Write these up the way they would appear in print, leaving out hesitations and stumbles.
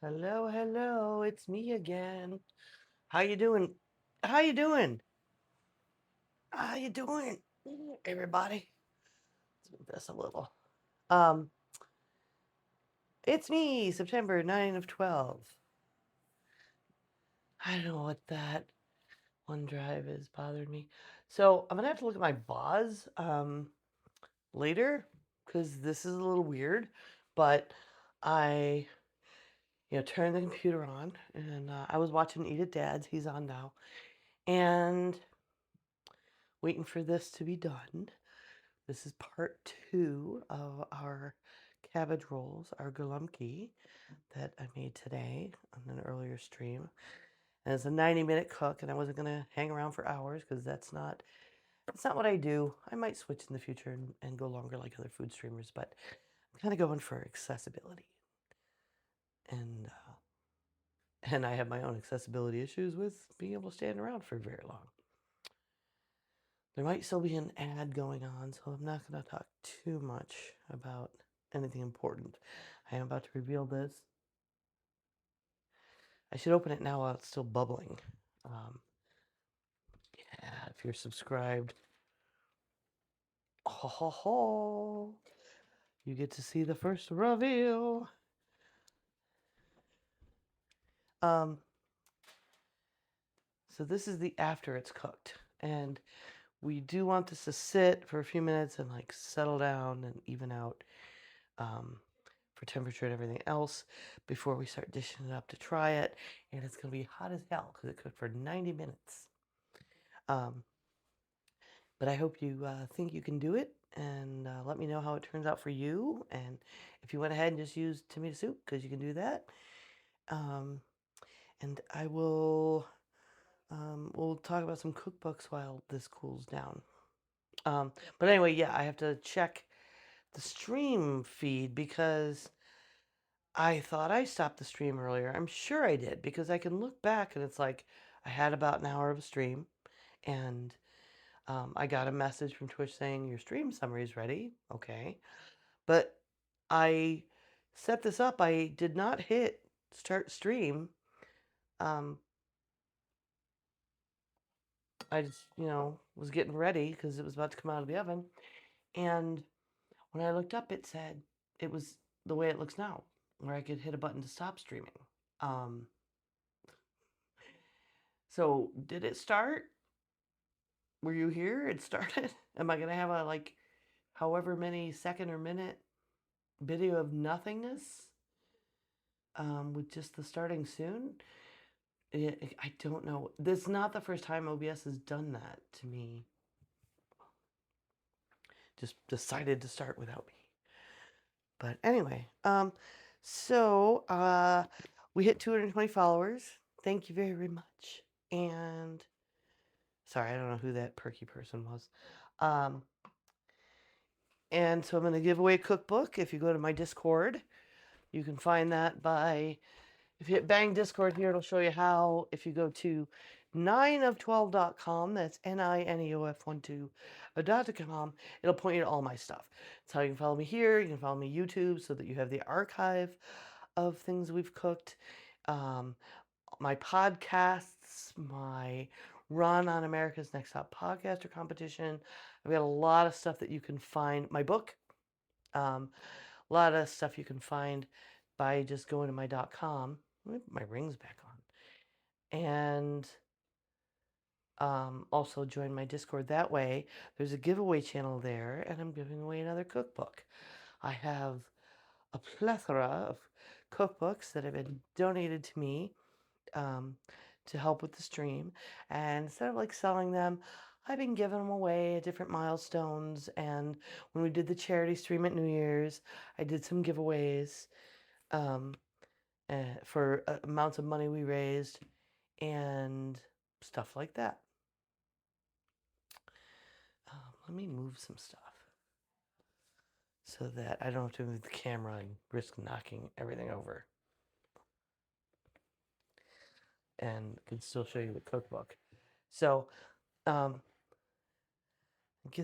Hello, hello, it's me again. How you doing? How you doing? How you doing, everybody? Let's move this a little. Um, it's me, September 9 of 12. I don't know what that OneDrive is bothering me. So I'm gonna have to look at my BOS later because this is a little weird. But I, turned the computer on and I was watching Eat at Dad's. He's on now, and waiting for this to be done. This is part two of our cabbage rolls, our Galumpki that I made today on an earlier stream. And it's a 90-minute cook, and I wasn't gonna hang around for hours because that's not what I do. I might switch in the future and go longer like other food streamers, but I'm kind of going for accessibility. And and I have my own accessibility issues with being able to stand around for very long. There might still be an ad going on, so I'm not going to talk too much about anything important. I am about to reveal this. I should open it now while it's still bubbling. Yeah, if you're subscribed, ho ho ho, you get to see the first reveal. Um, so this is the after it's cooked, and we do want this to sit for a few minutes and like settle down and even out. For temperature and everything else before we start dishing it up to try it. And it's going to be hot as hell because it cooked for 90 minutes. Um, but I hope you think you can do it and let me know how it turns out for you. And if you went ahead and just used tomato soup, because you can do that. Um, and I will, we'll talk about some cookbooks while this cools down. But anyway, yeah, I have to check the stream feed because I thought I stopped the stream earlier. I'm sure I did because I can look back and it's like I had about an hour of a stream, and I got a message from Twitch saying your stream summary is ready. Okay. But I set this up. I did not hit start stream. Um, I just, was getting ready because it was about to come out of the oven. And when I looked up, it said it was the way it looks now, where I could hit a button to stop streaming. Um, so did it start? Were you here? It started. Am I going to have a like however many second or minute video of nothingness with just the starting soon? I don't know. This is not the first time OBS has done that to me. Just decided to start without me. But anyway, so we hit 220 followers. Thank you very much. And sorry, I don't know who that perky person was. Um, and so I'm going to give away a cookbook. If you go to my Discord, you can find that by, if you hit bang Discord here, it'll show you how. If you go to 9of12.com, that's NINEOF12.com, it'll point you to all my stuff. That's how you can follow me here. You can follow me YouTube so that you have the archive of things we've cooked. My podcasts, my run on America's Next Top Podcaster competition. I've got a lot of stuff that you can find. My book, a lot of stuff you can find by just going to my .com. My ring's back on. And also join my Discord that way. There's a giveaway channel there, and I'm giving away another cookbook. I have a plethora of cookbooks that have been donated to me to help with the stream. And instead of like selling them, I've been giving them away at different milestones. And when we did the charity stream at New Year's, I did some giveaways um, for amounts of money we raised and stuff like that. Let me move some stuff so that I don't have to move the camera and risk knocking everything over. And can still show you the cookbook. So, give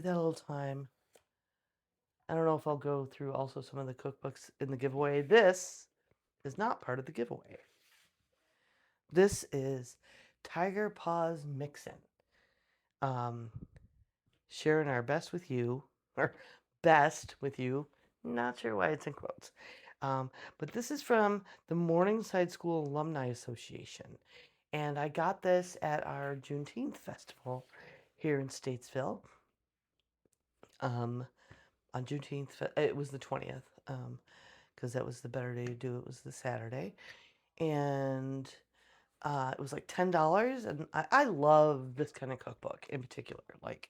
that a little time. I don't know if I'll go through also some of the cookbooks in the giveaway. This is not part of the giveaway. This is Tiger Paws Mixin'. Sharing our best with you, or best with you. Not sure why it's in quotes. But this is from the Morningside School Alumni Association. And I got this at our Juneteenth festival here in Statesville. On Juneteenth, it was the 20th, because that was the better day to do it, was the Saturday. And it was like $10. And I love this kind of cookbook in particular, like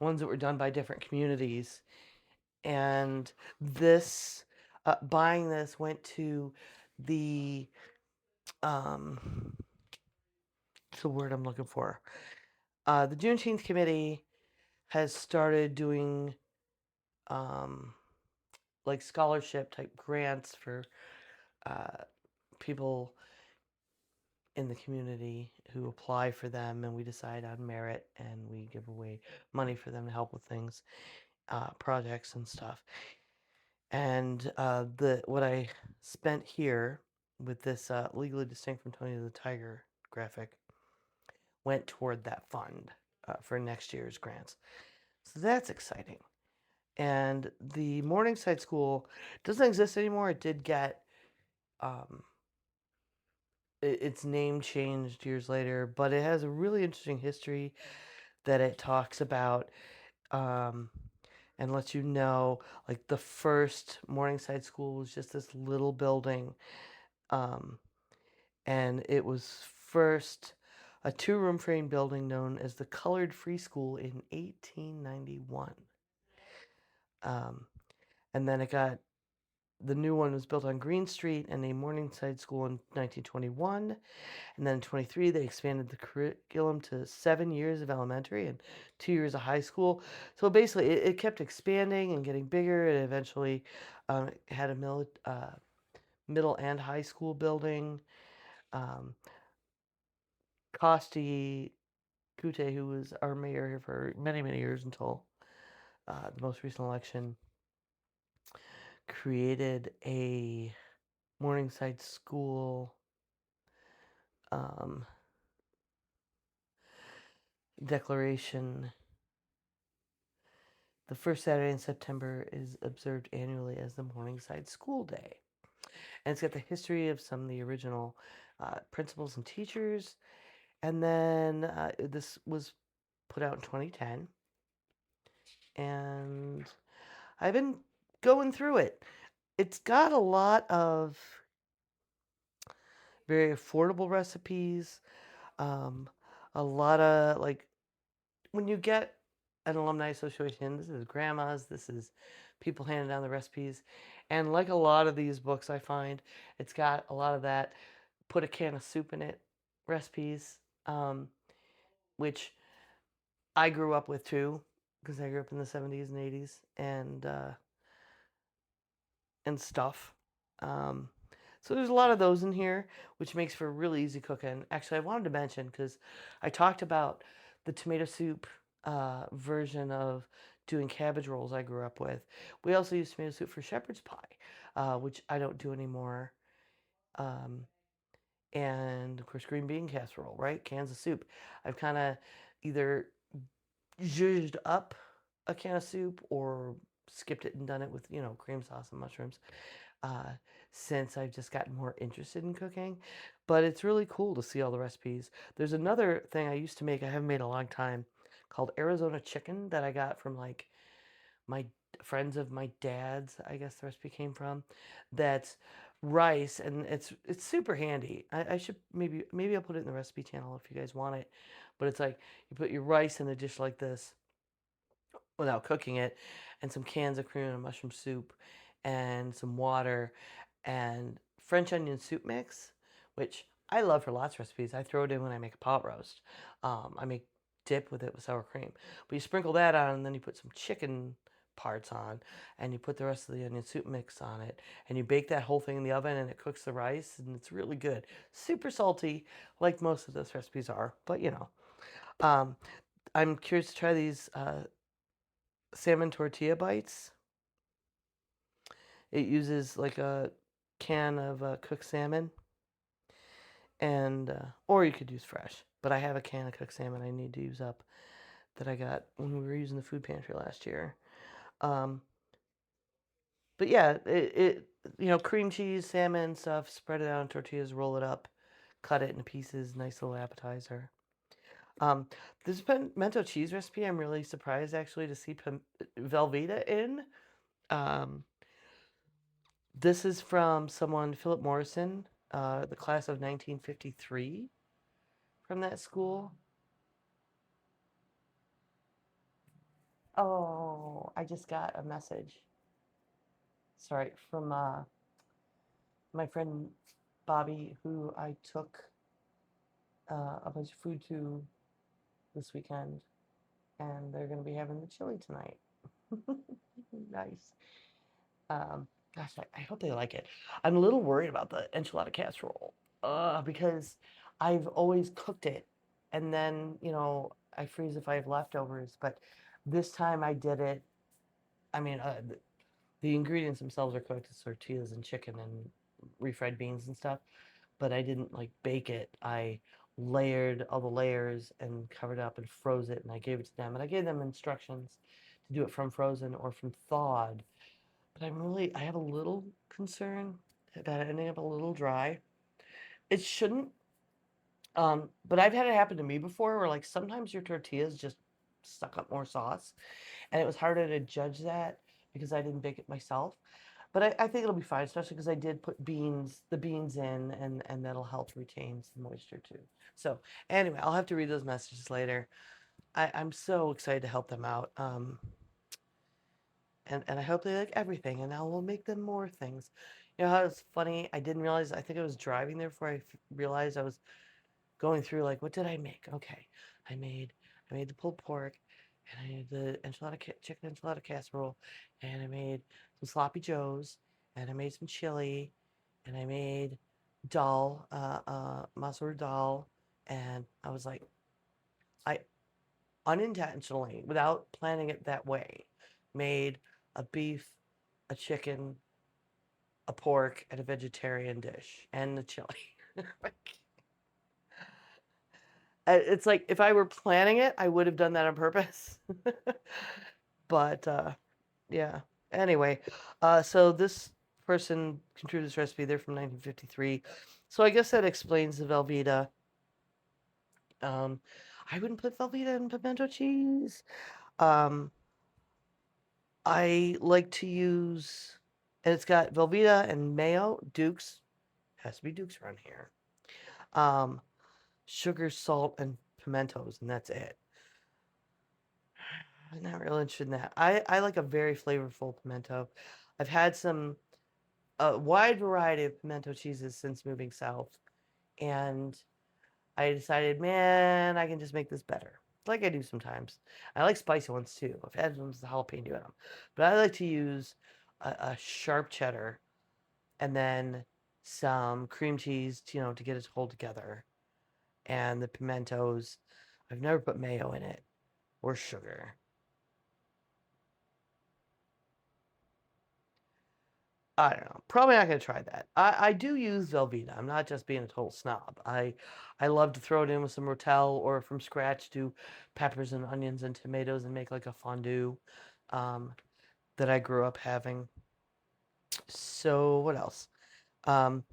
ones that were done by different communities. And this, buying this went to the, what's the word I'm looking for? The Juneteenth committee has started doing like scholarship type grants for people in the community who apply for them, and we decide on merit and we give away money for them to help with things, projects and stuff. And what I spent here with this legally distinct from Tony the Tiger graphic went toward that fund for next year's grants. So that's exciting. And the Morningside School doesn't exist anymore. It did get its name changed years later, but it has a really interesting history that it talks about, and lets you know, like the first Morningside School was just this little building, and it was first a two-room frame building known as the Colored Free School in 1891. And then the new one was built on Green Street and a Morningside School in 1921. And then in 23, they expanded the curriculum to 7 years of elementary and 2 years of high school. So basically, it kept expanding and getting bigger. It eventually had a middle and high school building. Costi Kute, who was our mayor here for many, many years until the most recent election, created a Morningside School declaration. The first Saturday in September is observed annually as the Morningside School Day. And it's got the history of some of the original principals and teachers. And then this was put out in 2010. And I've been going through it. It's got a lot of very affordable recipes. A lot of, like, when you get an alumni association, this is grandmas, this is people handing down the recipes. And like a lot of these books, I find it's got a lot of that put a can of soup in it recipes, which I grew up with too, because I grew up in the 70s and 80s and stuff. So there's a lot of those in here, which makes for really easy cooking. Actually, I wanted to mention, because I talked about the tomato soup version of doing cabbage rolls I grew up with. We also use tomato soup for shepherd's pie, which I don't do anymore. And of course, green bean casserole, right? Cans of soup. I've kind of either zhuzhed up a can of soup or skipped it and done it with, cream sauce and mushrooms, since I've just gotten more interested in cooking. But it's really cool to see all the recipes. There's another thing I used to make, I haven't made in a long time, called Arizona chicken, that I got from like my friends of my dad's, I guess the recipe came from. That's rice, and it's super handy. I should maybe I'll put it in the recipe channel if you guys want it. But it's like you put your rice in a dish like this without cooking it, and some cans of cream and mushroom soup, and some water, and French onion soup mix, which I love for lots of recipes. I throw it in when I make a pot roast. I make dip with it with sour cream. But you sprinkle that on, and then you put some chicken parts on, and you put the rest of the onion soup mix on it, and you bake that whole thing in the oven, and it cooks the rice, and it's really good. Super salty, like most of those recipes are, but I'm curious to try these salmon tortilla bites. It uses like a can of cooked salmon, and or you could use fresh. But I have a can of cooked salmon I need to use up that I got when we were using the food pantry last year. Um, but yeah, cream cheese, salmon stuff, spread it out on tortillas, roll it up, cut it into pieces, nice little appetizer. Um, this pimento cheese recipe, I'm really surprised actually to see Velveeta in. Um, this is from someone, Philip Morrison, the class of 1953 from that school. Oh, I just got a message. Sorry, from my friend Bobby, who I took a bunch of food to this weekend, and they're going to be having the chili tonight. Nice. Gosh, I hope they like it. I'm a little worried about the enchilada casserole because I've always cooked it, and then I freeze if I have leftovers. But this time I did it. I mean, the ingredients themselves are cooked. It's tortillas and chicken and refried beans and stuff. But I didn't like bake it. I layered all the layers and covered it up and froze it, and I gave it to them. And I gave them instructions to do it from frozen or from thawed. But I have a little concern about it ending up a little dry. It shouldn't, but I've had it happen to me before where like sometimes your tortillas just suck up more sauce, and it was harder to judge that because I didn't bake it myself. But I think it'll be fine, especially because I did put the beans in, and that'll help retain some moisture too. So anyway, I'll have to read those messages later. I'm so excited to help them out. And I hope they like everything, and I will make them more things. You know how it's funny? I didn't realize, I think I was driving there before I realized I was going through, like, what did I make? Okay, I made I made the pulled pork, and I made the chicken enchilada casserole, and I made some sloppy joes, and I made some chili, and I made dal, masoor dal, and I was like, I unintentionally, without planning it that way, made a beef, a chicken, a pork, and a vegetarian dish, and the chili. It's like if I were planning it, I would have done that on purpose. But yeah. Anyway, so this person contributed this recipe. They're from 1953. So I guess that explains the Velveeta. Um, I wouldn't put Velveeta in pimento cheese. Um, I like to use, and it's got Velveeta and mayo, Duke's, has to be Duke's around here. Um, Sugar, salt, and pimentos, and that's it. I'm not really interested in that. I like a very flavorful pimento. I've had a wide variety of pimento cheeses since moving south, and I decided, man, I can just make this better, like I do sometimes. I like spicy ones too. I've had ones with jalapeno in them, but I like to use a sharp cheddar and then some cream cheese, to get it to hold together, and the pimentos. I've never put mayo in it or sugar. I don't know. Probably not going to try that. I do use Velveeta. I'm not just being a total snob. I love to throw it in with some Rotel or from scratch do peppers and onions and tomatoes and make like a fondue um, that I grew up having. So what else? Um,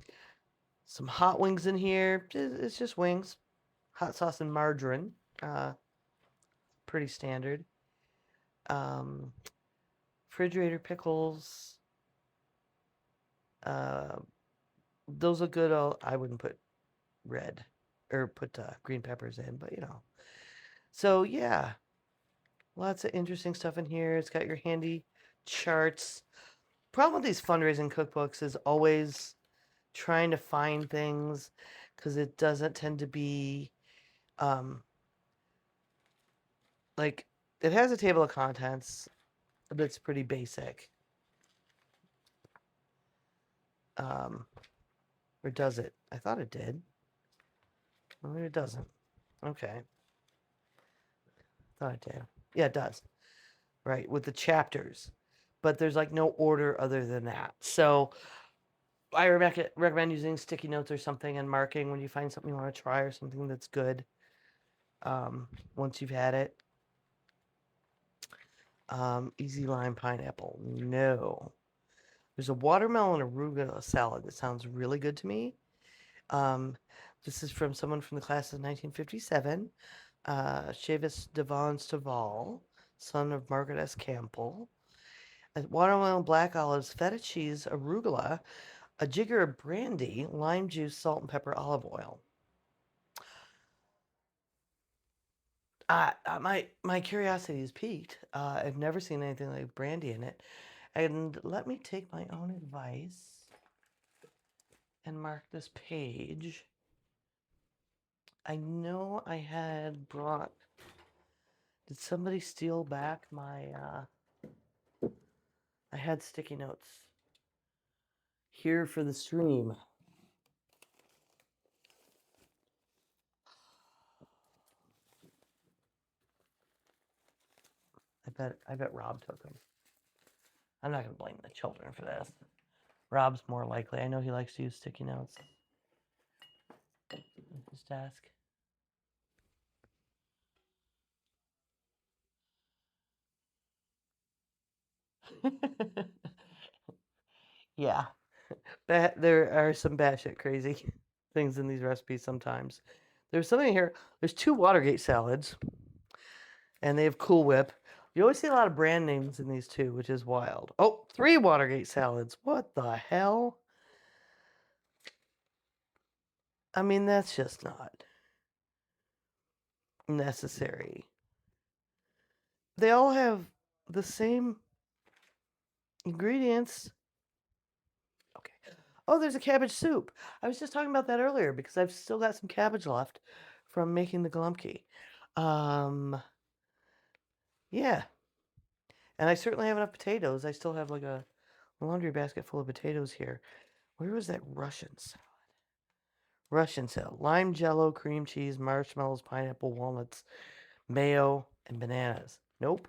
some hot wings in here. It's just wings, hot sauce and margarine. Uh, Pretty standard. Um, Refrigerator pickles. Uh, those look good. I wouldn't put red or put green peppers in, but So yeah, lots of interesting stuff in here. It's got your handy charts. Problem with these fundraising cookbooks is always trying to find things because it doesn't tend to be um, like it has a table of contents that's pretty basic. Um, or does it? I thought it did. Well, maybe it doesn't. Okay. Thought it did. Yeah, it does. Right, with the chapters. But there's like no order other than that. So I recommend using sticky notes or something and marking when you find something you want to try or something that's good. Once you've had it. Easy lime pineapple. No. There's a watermelon arugula salad that sounds really good to me. Um, this is from someone from the class of 1957, Chavis Devon Staval, son of Margaret S. Campbell. Watermelon, black olives, feta cheese, arugula, a jigger of brandy, lime juice, salt and pepper, olive oil. My curiosity is piqued. I've never seen anything like brandy in it. And let me take my own advice and mark this page. I know I had brought. Did somebody steal back my? I had sticky notes here for the stream. I bet Rob took them. I'm not gonna blame the children for this. Rob's more likely. I know he likes to use sticky notes. His desk. Yeah, there are some batshit crazy things in these recipes sometimes. There's something here. There's 2 Watergate salads, and they have Cool Whip. You always see a lot of brand names in these too, which is wild. Oh, 3 Watergate salads. What the hell? I mean, that's just not necessary. They all have the same ingredients. Okay. Oh, there's a cabbage soup. I was just talking about that earlier because I've still got some cabbage left from making the Galumpki. Yeah. And I certainly have enough potatoes. I still have like a laundry basket full of potatoes here. Where was that Russian salad? Russian salad. Lime jello, cream cheese, marshmallows, pineapple, walnuts, mayo, and bananas. Nope.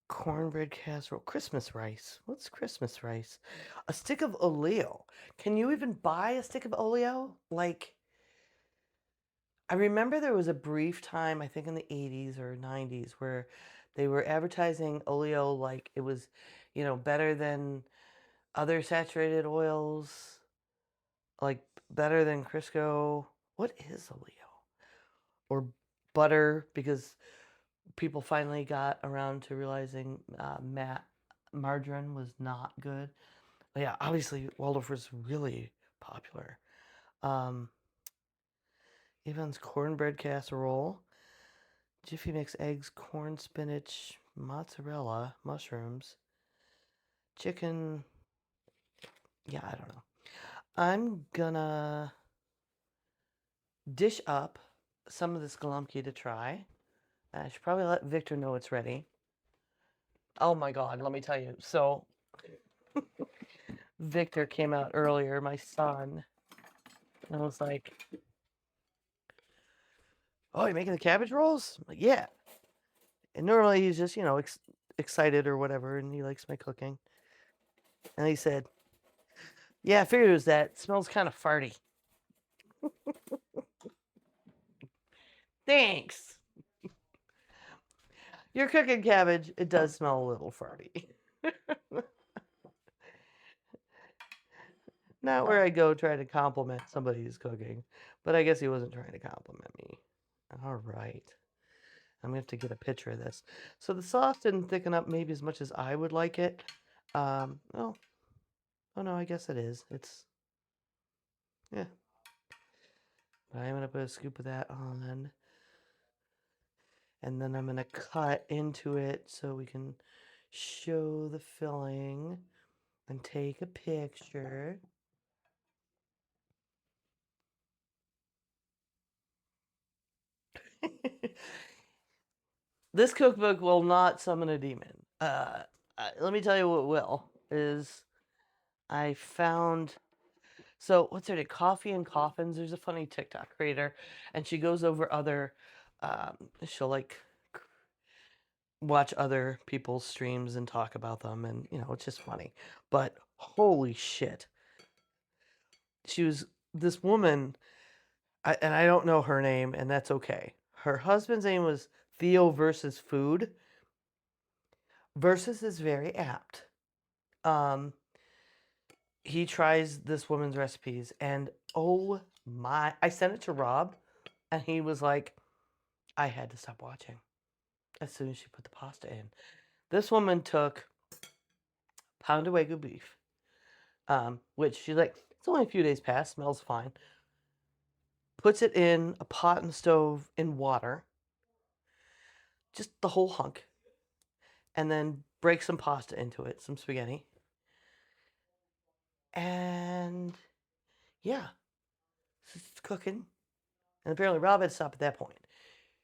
Cornbread casserole. Christmas rice. What's Christmas rice? A stick of oleo. Can you even buy a stick of oleo? Like, I remember there was a brief time, I think in the 80s or 90s, where they were advertising oleo like it was, better than other saturated oils, like better than Crisco. What is oleo? Or butter, because people finally got around to realizing margarine was not good. But yeah, obviously Waldorf was really popular. Um, Yvonne's cornbread casserole, Jiffy Mix eggs, corn, spinach, mozzarella, mushrooms, chicken. Yeah, I don't know. I'm gonna dish up some of this Galumpki to try. I should probably let Victor know it's ready. Oh my God, let me tell you. So, Victor came out earlier, my son, and was like, "Oh, you're making the cabbage rolls?" I'm like, "Yeah." And normally he's just, excited or whatever, and he likes my cooking. And he said, "Yeah, I figured it was that. It smells kind of farty." Thanks. You're cooking cabbage. It does smell a little farty. Not where I go try to compliment somebody who's cooking, but I guess he wasn't trying to compliment me. All right. I'm gonna have to get a picture of this. So the sauce didn't thicken up maybe as much as I would like it. Oh no, I guess it is. Yeah. But I'm gonna put a scoop of that on, and then I'm gonna cut into it so we can show the filling and take a picture. This cookbook will not summon a demon. Let me tell you what will is I found. So what's her name? Coffee and Coffins. There's a funny TikTok creator, and she goes over other. She'll like watch other people's streams and talk about them, and it's just funny. But holy shit, she was this woman, and I don't know her name, and that's okay. Her husband's name was Theo versus Food. Versus is very apt. Um, he tries this woman's recipes, and oh my! I sent it to Rob, and he was like, I had to stop watching as soon as she put the pasta in. This woman took pound of Wagyu beef, which she's like, it's only a few days past, smells fine. Puts it in a pot and stove in water, just the whole hunk, and then breaks some pasta into it, some spaghetti. And yeah, it's cooking. And apparently Rob had stopped at that point.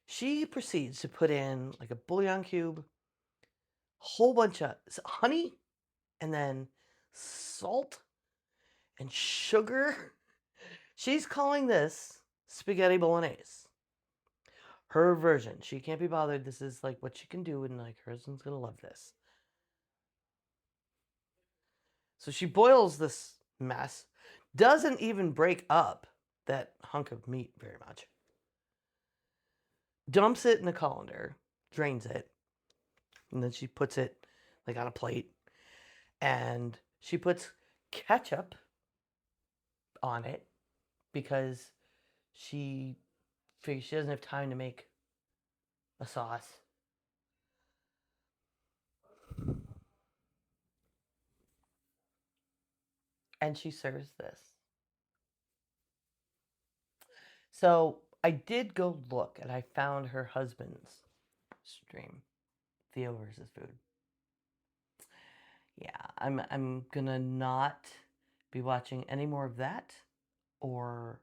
She proceeds to put in like a bouillon cube, whole bunch of honey, and then salt and sugar. She's calling this spaghetti bolognese. Her version. She can't be bothered. This is like what she can do, and like her husband's gonna love this. So she boils this mess, doesn't even break up that hunk of meat very much. Dumps it in a colander, drains it, and then she puts it like on a plate, and she puts ketchup on it because she figures she doesn't have time to make a sauce. And she serves this. So I did go look, and I found her husband's stream, Theo versus Food. Yeah, I'm gonna not be watching any more of that or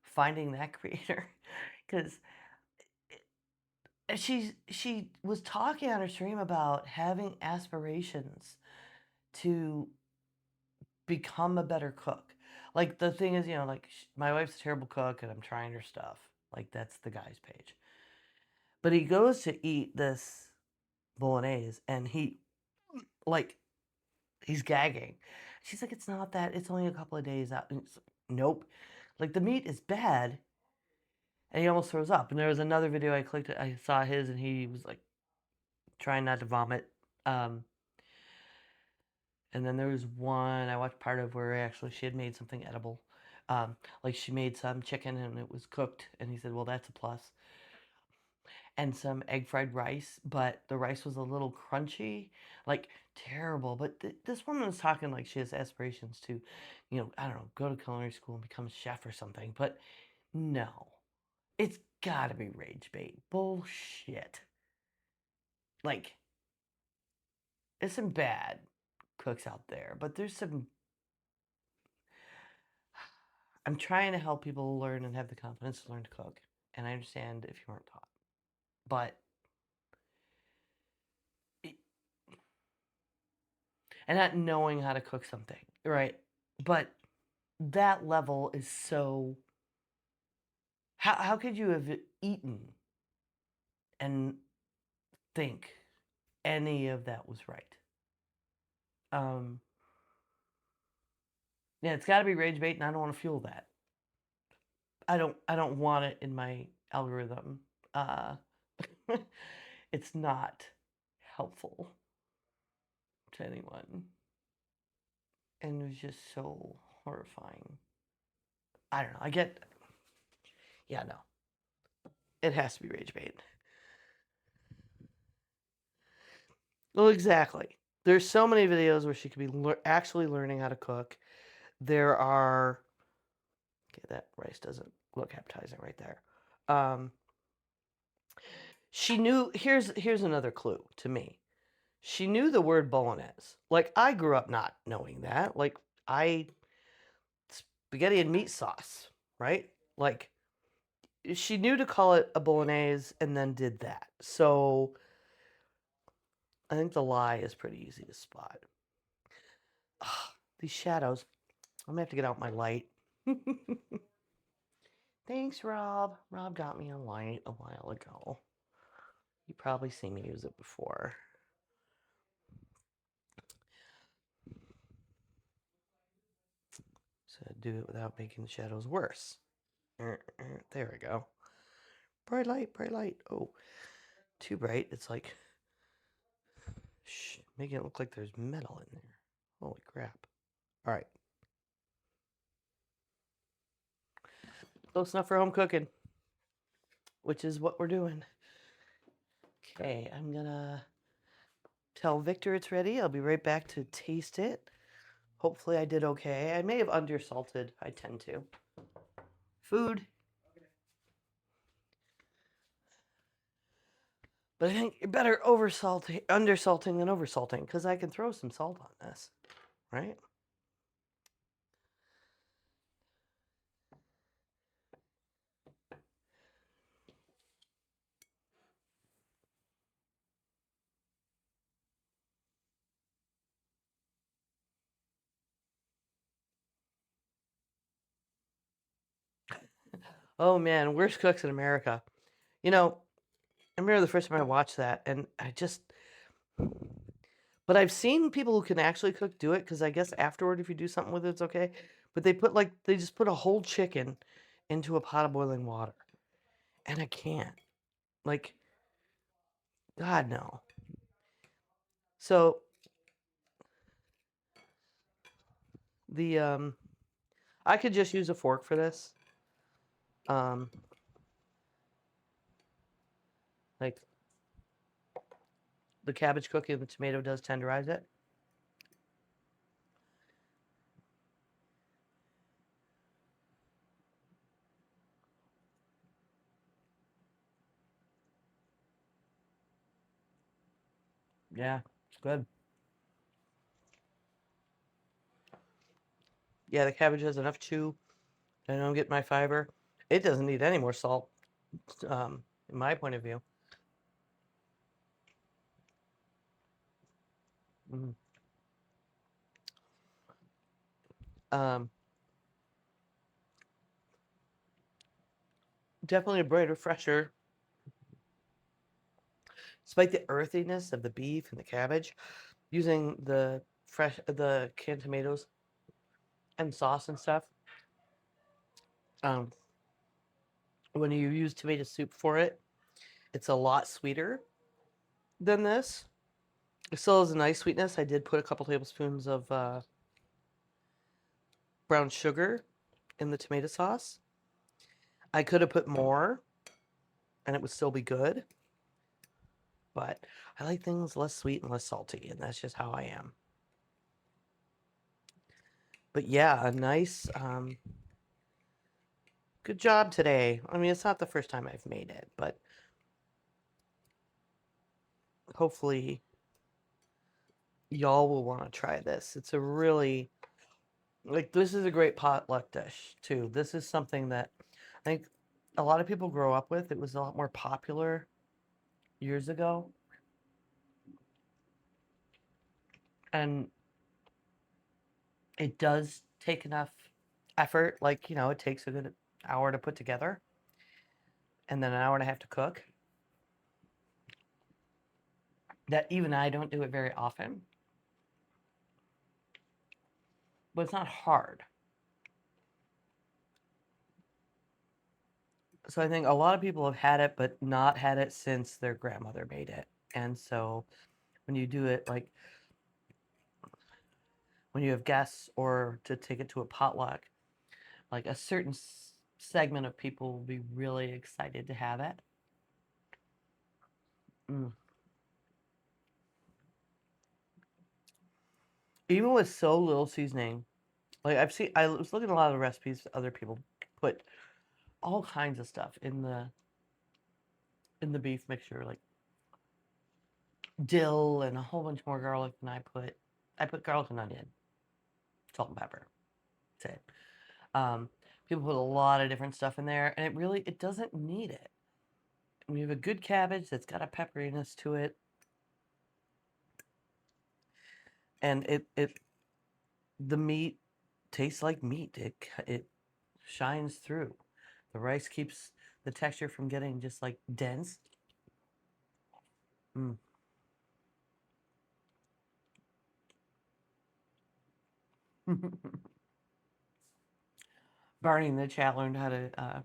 finding that creator because she was talking on her stream about having aspirations to become a better cook. Like the thing is, like my wife's a terrible cook and I'm trying her stuff. Like that's the guy's page. But he goes to eat this bolognese and like he's gagging. She's like, it's not that. It's only a couple of days out. Nope. Like the meat is bad, and he almost throws up. And there was another video I clicked. I saw his, and he was like trying not to vomit. And then there was one I watched part of where actually she had made something edible. Like she made some chicken and it was cooked, and he said, "Well, that's a plus." And some egg fried rice, but the rice was a little crunchy, like terrible. But this woman was talking like she has aspirations to, I don't know, go to culinary school and become a chef or something. But no, it's gotta be rage bait. Bullshit. Like, there's some bad cooks out there, but there's some. I'm trying to help people learn and have the confidence to learn to cook. And I understand if you weren't taught. But and not knowing how to cook something, right? But that level is so. How could you have eaten and think any of that was right? Um, yeah, it's got to be rage bait, and I don't want to fuel that. I don't want it in my algorithm. Uh, it's not helpful to anyone, and it was just so horrifying. I don't know. I get. Yeah, no. It has to be rage bait. Well, exactly. There's so many videos where she could be actually learning how to cook. There are. Okay, that rice doesn't look appetizing right there. She knew. Here's another clue to me. She knew the word bolognese. Like I grew up not knowing that. Like I spaghetti and meat sauce, right? Like she knew to call it a bolognese and then did that. So I think the lie is pretty easy to spot. Ugh, these shadows. I'm gonna have to get out my light. Thanks, Rob. Rob got me a light a while ago. You've probably seen me use it before. So do it without making the shadows worse. There we go. Bright light, bright light. Oh, too bright. It's like, making it look like there's metal in there. Holy crap. All right. Close enough for home cooking, which is what we're doing. Okay, I'm gonna tell Victor it's ready. I'll be right back to taste it. Hopefully I did okay. I may have undersalted. I tend to. Food. But I think you're better undersalting than oversalting, because I can throw some salt on this, right? Oh man, worst cooks in America. You know, I remember the first time I watched that, and but I've seen people who can actually cook do it, because I guess afterward, if you do something with it, it's okay. But they just put a whole chicken into a pot of boiling water, and I can't. Like, God no. So the I could just use a fork for this. Um, like the cabbage cooking, the tomato does tenderize it. Yeah, it's good. Yeah, the cabbage has enough chew. I know I'm getting my fiber. It doesn't need any more salt, in my point of view. Mm. Um, Definitely a brighter, fresher. Despite the earthiness of the beef and the cabbage, using the canned tomatoes and sauce and stuff. Um, when you use tomato soup for it, it's a lot sweeter than this. It still has a nice sweetness. I did put a couple tablespoons of brown sugar in the tomato sauce. I could have put more, and it would still be good. But I like things less sweet and less salty, and that's just how I am. But yeah, a nice, good job today. I mean, it's not the first time I've made it, but hopefully y'all will want to try this. It's a really, like, this is a great potluck dish, too. This is something that I think a lot of people grow up with. It was a lot more popular years ago. And it does take enough effort. Like, it takes a good hour to put together and then an hour and a half to cook. That even I don't do it very often, but it's not hard. So I think a lot of people have had it, but not had it since their grandmother made it. And so when you do it, like when you have guests or to take it to a potluck, like a certain segment of people will be really excited to have it. Mm. Even with so little seasoning, like I was looking at a lot of recipes other people put all kinds of stuff in the beef mixture, like dill and a whole bunch more garlic than I put. I put garlic and onion, salt and pepper. That's it. Um, People put a lot of different stuff in there, and it doesn't need it. We have a good cabbage that's got a pepperiness to it, and the meat tastes like meat. It shines through. The rice keeps the texture from getting just like dense. Mm. Barney in the chat learned how to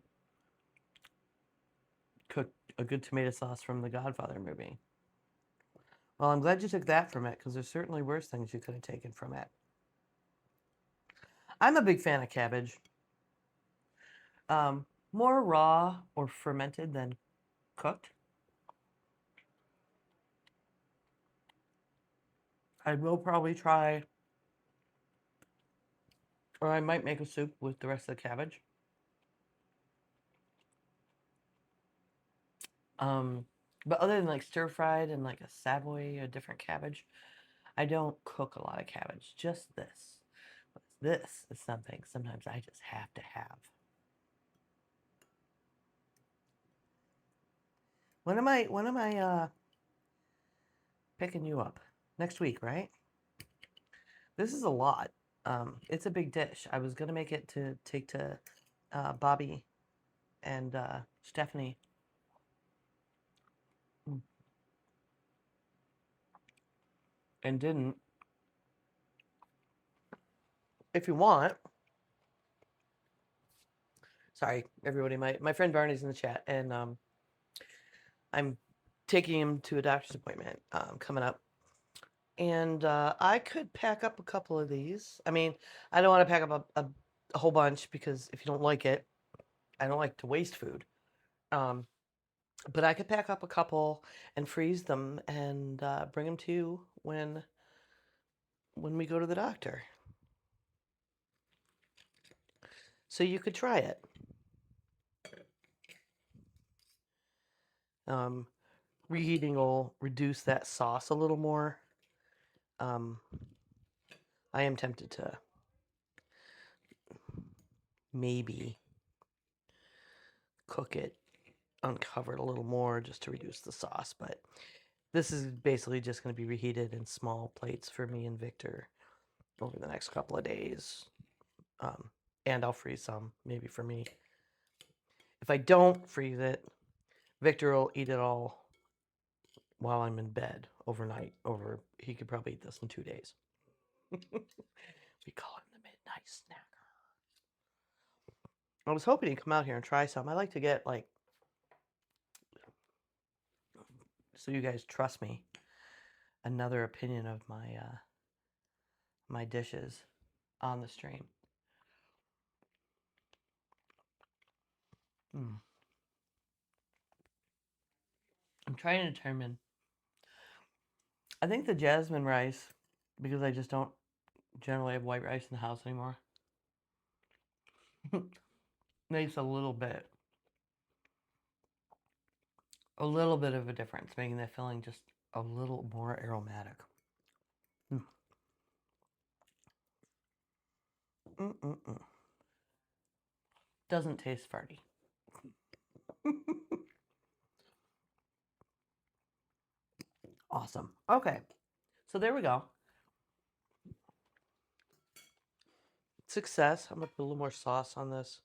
cook a good tomato sauce from the Godfather movie. Well, I'm glad you took that from it because there's certainly worse things you could have taken from it. I'm a big fan of cabbage. More raw or fermented than cooked. I will probably try, or I might make a soup with the rest of the cabbage. But other than like stir fried and like a Savoy, a different cabbage, I don't cook a lot of cabbage. Just this. This is something sometimes I just have to have. When am I picking you up? Next week, right? This is a lot. It's a big dish. I was gonna make it to take to Bobby and Stephanie. And didn't. If you want, sorry, everybody. My friend Barney's in the chat, and I'm taking him to a doctor's appointment coming up. And I could pack up a couple of these. I mean, I don't want to pack up a whole bunch because if you don't like it, I don't like to waste food. But I could pack up a couple and freeze them and bring them to you when we go to the doctor. So you could try it. Reheating will reduce that sauce a little more. I am tempted to maybe cook it uncovered a little more just to reduce the sauce, but this is basically just going to be reheated in small plates for me and Victor over the next couple of days. And I'll freeze some, maybe for me. If I don't freeze it, Victor will eat it all while I'm in bed overnight. He could probably eat this in 2 days. We call him the midnight snacker. I was hoping he'd come out here and try some. I like to get so you guys trust me, another opinion of my dishes on the stream. I'm trying to determine. I think the jasmine rice, because I just don't generally have white rice in the house anymore, makes a little bit of a difference, making the filling just a little more aromatic. Doesn't taste farty. Awesome. Okay, so there we go. Success. I'm gonna put a little more sauce on this.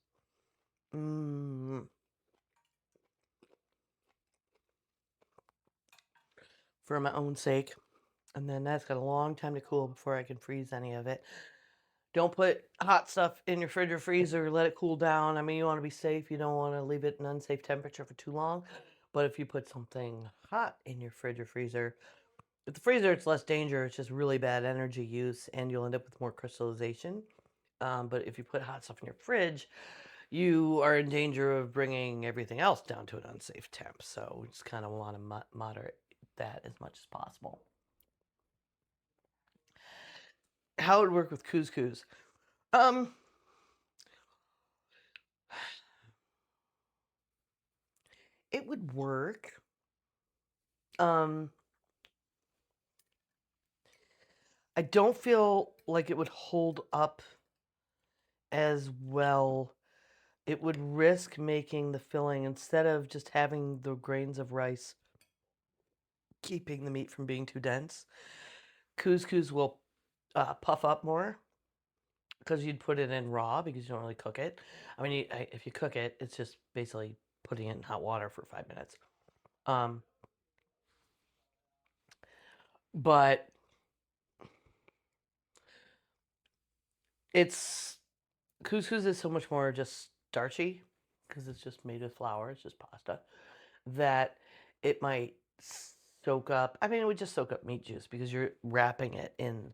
For my own sake. And then that's got a long time to cool before I can freeze any of it. Don't put hot stuff in your fridge or freezer. Let it cool down. I mean, you want to be safe. You don't want to leave it in unsafe temperature for too long. But if you put something hot in your fridge or freezer, with the freezer, it's less danger. It's just really bad energy use, and you'll end up with more crystallization. But if you put hot stuff in your fridge, you are in danger of bringing everything else down to an unsafe temp. So we just kind of want to moderate that as much as possible. How it would work with couscous. It would work. I don't feel like it would hold up as well. It would risk making the filling, instead of just having the grains of rice keeping the meat from being too dense, couscous will puff up more because you'd put it in raw because you don't really cook it. I mean, if you cook it, it's just basically putting it in hot water for 5 minutes. But it's couscous is so much more just starchy because it's just made with flour, it's just pasta, that it might soak up. I mean, it would just soak up meat juice because you're wrapping it in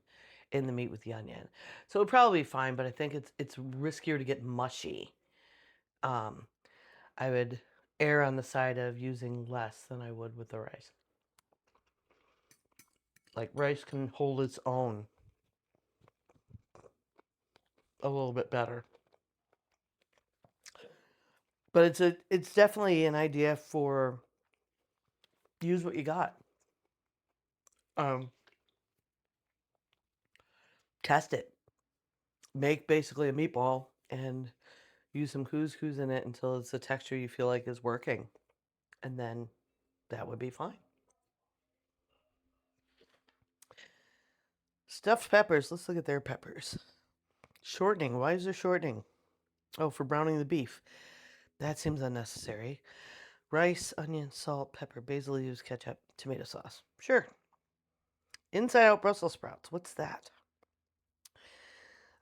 the meat with the onion. So it would probably be fine, but I think it's riskier to get mushy. Um, I would err on the side of using less than I would with the rice. Like rice can hold its own a little bit better. But it's definitely an idea for use what you got. Um, Test it. Make basically a meatball and use some couscous in it until it's a texture you feel like is working. And then that would be fine. Stuffed peppers. Let's look at their peppers. Shortening. Why is there shortening? Oh, for browning the beef. That seems unnecessary. Rice, onion, salt, pepper, basil leaves, ketchup, tomato sauce. Sure. Inside out Brussels sprouts. What's that?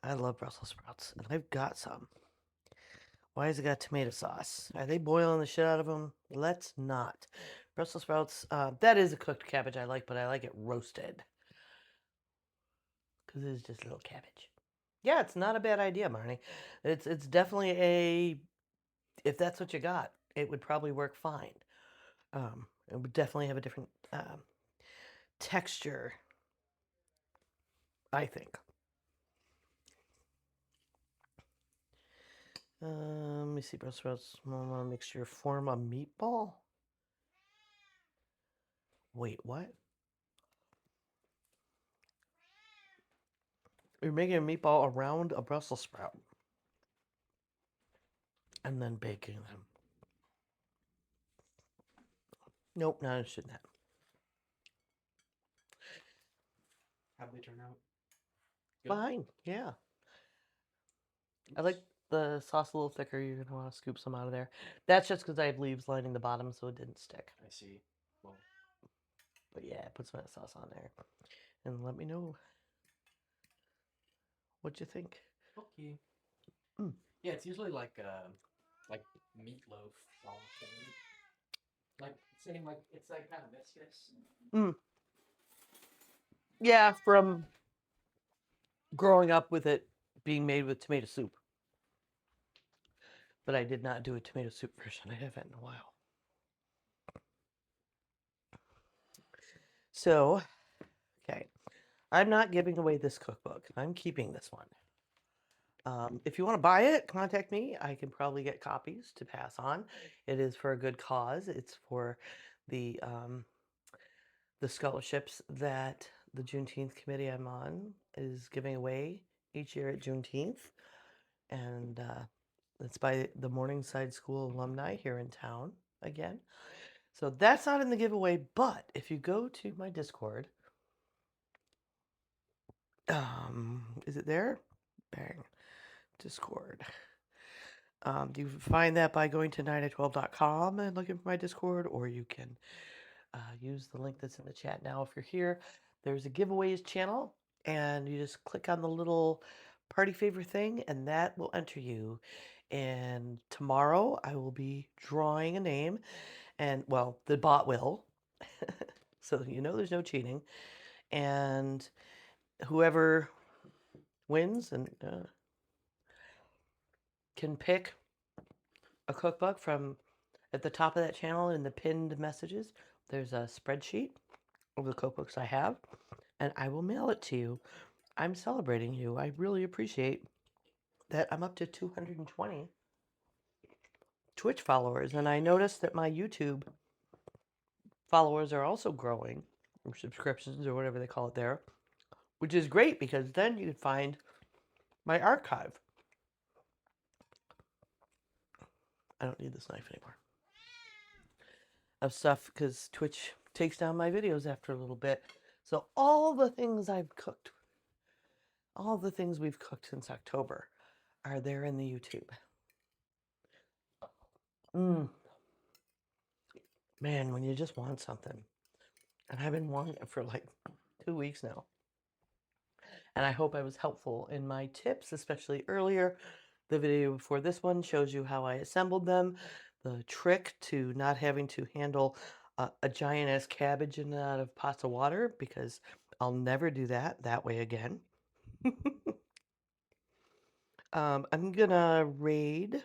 I love Brussels sprouts, and I've got some. Why has it got tomato sauce? Are they boiling the shit out of them? Let's not. Brussels sprouts, that is a cooked cabbage I like, but I like it roasted. Because it's just a little cabbage. Yeah, it's not a bad idea, Marnie. It's definitely if that's what you got, it would probably work fine. It would definitely have a different texture, I think. Let me see, Brussels sprouts, small mixture, form a meatball? Wait, what? You're making a meatball around a Brussels sprout and then baking them. Nope, not interested in that. How'd they turn out? Good? Fine, yeah. Oops. I like the sauce a little thicker. You're going to want to scoop some out of there. That's just because I have leaves lining the bottom so it didn't stick. I see. Well, but yeah, put some of that sauce on there. And let me know what you think. Okay. Mm. Yeah, it's usually like meatloaf. Like saying like it's like kind of viscous. Mm. Yeah, from growing up with it being made with tomato soup. But I did not do a tomato soup version. I haven't in a while. So, okay. I'm not giving away this cookbook. I'm keeping this one. If you want to buy it, contact me. I can probably get copies to pass on. It is for a good cause. It's for the scholarships that the Juneteenth committee I'm on is giving away each year at Juneteenth, and it's by the Morningside School alumni here in town again. So that's not in the giveaway, but if you go to my Discord, is it there? Bang, Discord. You find that by going to 9at12.com and looking for my Discord, or you can use the link that's in the chat now if you're here. There's a giveaways channel, and you just click on the little party favor thing, and that will enter you. And tomorrow I will be drawing a name, and well, the bot will. So you know there's no cheating. And whoever wins and can pick a cookbook from at the top of that channel in the pinned messages. There's a spreadsheet of the cookbooks I have, and I will mail it to you. I'm celebrating you. I really appreciate that I'm up to 220 Twitch followers, and I noticed that my YouTube followers are also growing, or subscriptions, or whatever they call it there, which is great because then you can find my archive. I don't need this knife anymore. Of stuff because Twitch takes down my videos after a little bit. So all the things I've cooked, all the things we've cooked since October are there in the YouTube. Man, when you just want something. And I've been wanting it for like 2 weeks now. And I hope I was helpful in my tips, especially earlier. The video before this one shows you how I assembled them. The trick to not having to handle a giant ass cabbage in and out of pots of water, because I'll never do that way again. I'm gonna raid.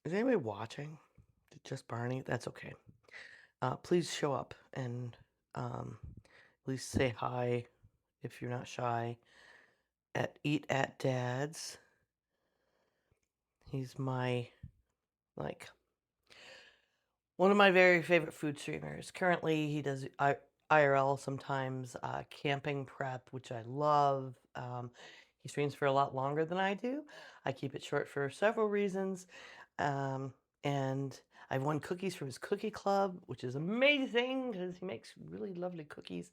Is anybody watching? Just Barney? That's okay. Please show up and at least say hi if you're not shy. At Eat at Dad's. He's my, like, one of my very favorite food streamers. Currently, he does IRL sometimes, camping prep, which I love. He streams for a lot longer than I do. I keep it short for several reasons. And I've won cookies from his cookie club, which is amazing because he makes really lovely cookies.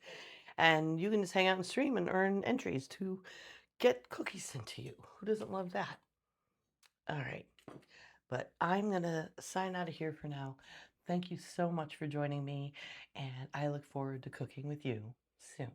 And you can just hang out and stream and earn entries to get cookies sent to you. Who doesn't love that? All right. But I'm going to sign out of here for now. Thank you so much for joining me, and I look forward to cooking with you soon.